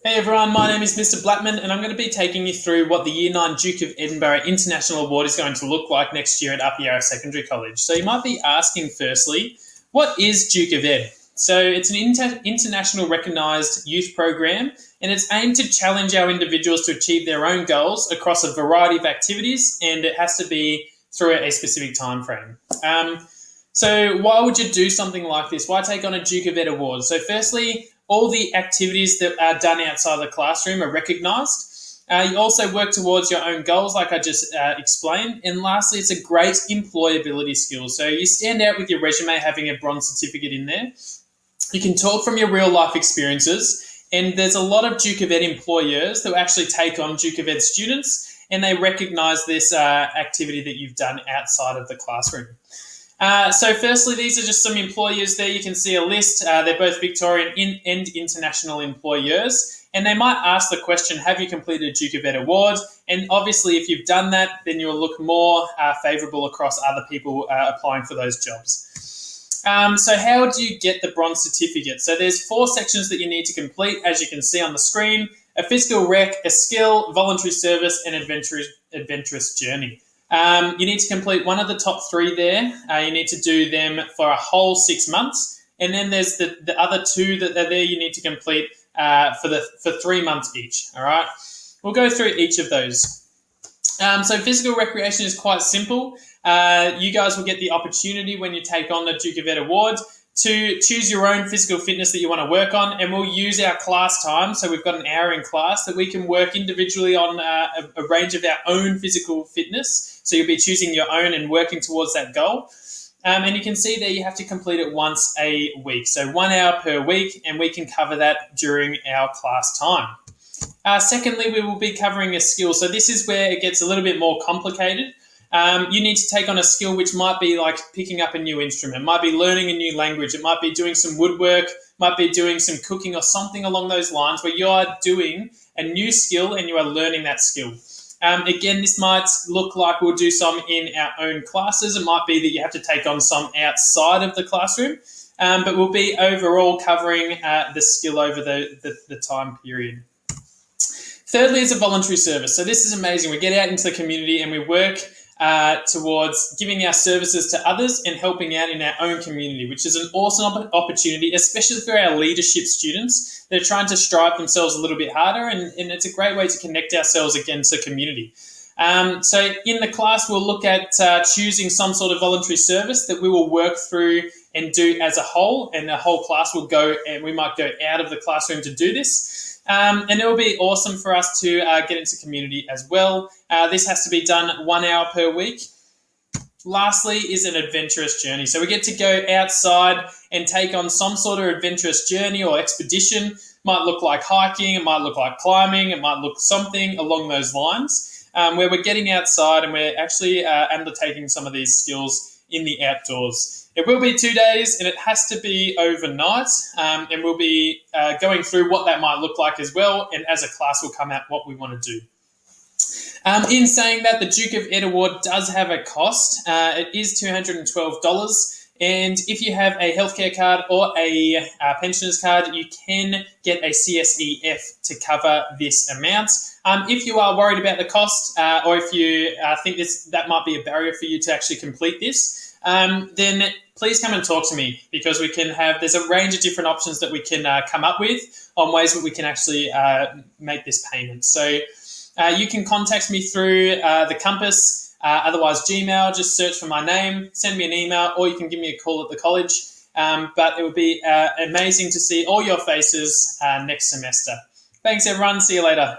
Hey everyone, my name is Mr. Blackman, and I'm going to be taking you through what the Year 9 Duke of Edinburgh International Award is going to look like next year at Upper Yarra Secondary College. So you might be asking firstly, what is Duke of Ed? So it's an international recognised youth program, and it's aimed to challenge our individuals to achieve their own goals across a variety of activities, and it has to be through a specific time frame. So why would you do something like this? Why take on a Duke of Ed award? So firstly, all the activities that are done outside the classroom are recognised. You also work towards your own goals, like I just explained. And lastly, it's a great employability skill. So you stand out with your resume having a bronze certificate in there. You can talk from your real life experiences. And there's a lot of Duke of Ed employers that will actually take on Duke of Ed students, and they recognise this activity that you've done outside of the classroom. So firstly, these are just some employers there. You can see a list. They're both Victorian and international employers. And they might ask the question, have you completed a Duke of Ed award? And obviously, if you've done that, then you'll look more favourable across other people applying for those jobs. So how do you get the bronze certificate? So there's 4 sections that you need to complete, as you can see on the screen: a physical rec, a skill, voluntary service, and adventurous journey. You need to complete one of the top 3 there. You need to do them for a whole 6 months. And then there's the other 2 that are there you need to complete for 3 months each. All right. We'll go through each of those. So physical recreation is quite simple. You guys will get the opportunity when you take on the Duke of Ed award to choose your own physical fitness that you want to work on, and we'll use our class time. So we've got an hour in class that we can work individually on a range of our own physical fitness. So you'll be choosing your own and working towards that goal. And you can see there you have to complete it once a week. So 1 hour per week, and we can cover that during our class time. Secondly, we will be covering a skill. So this is where it gets a little bit more complicated. You need to take on a skill which might be like picking up a new instrument, might be learning a new language, it might be doing some woodwork, might be doing some cooking or something along those lines, where you are doing a new skill and you are learning that skill. Again, this might look like we'll do some in our own classes. It might be that you have to take on some outside of the classroom, but we'll be overall covering the skill over the time period. Thirdly is a voluntary service. So this is amazing. We get out into the community and we work towards giving our services to others and helping out in our own community, which is an awesome opportunity, especially for our leadership students that are trying to strive themselves a little bit harder, and it's a great way to connect ourselves again to community. So in the class, we'll look at choosing some sort of voluntary service that we will work through and do as a whole, and the whole class will go, and we might go out of the classroom to do this. And it will be awesome for us to get into community as well. This has to be done 1 hour per week. Lastly is an adventurous journey. So we get to go outside and take on some sort of adventurous journey or expedition. Might look like hiking, it might look like climbing, it might look something along those lines, where we're getting outside and we're actually undertaking some of these skills in the outdoors. It will be 2 days and it has to be overnight, and we'll be going through what that might look like as well, and as a class we'll come out what we want to do. In saying that, the Duke of Ed Award does have a cost. It is $212, and if you have a healthcare card or a pensioners card, you can get a CSEF to cover this amount. If you are worried about the cost, or if you think that might be a barrier for you to actually complete this, then please come and talk to me, because there's a range of different options that we can come up with on ways that we can actually make this payment. So you can contact me through the Compass, otherwise Gmail. Just search for my name, send me an email, or you can give me a call at the college. But it would be amazing to see all your faces next semester. Thanks, everyone. See you later.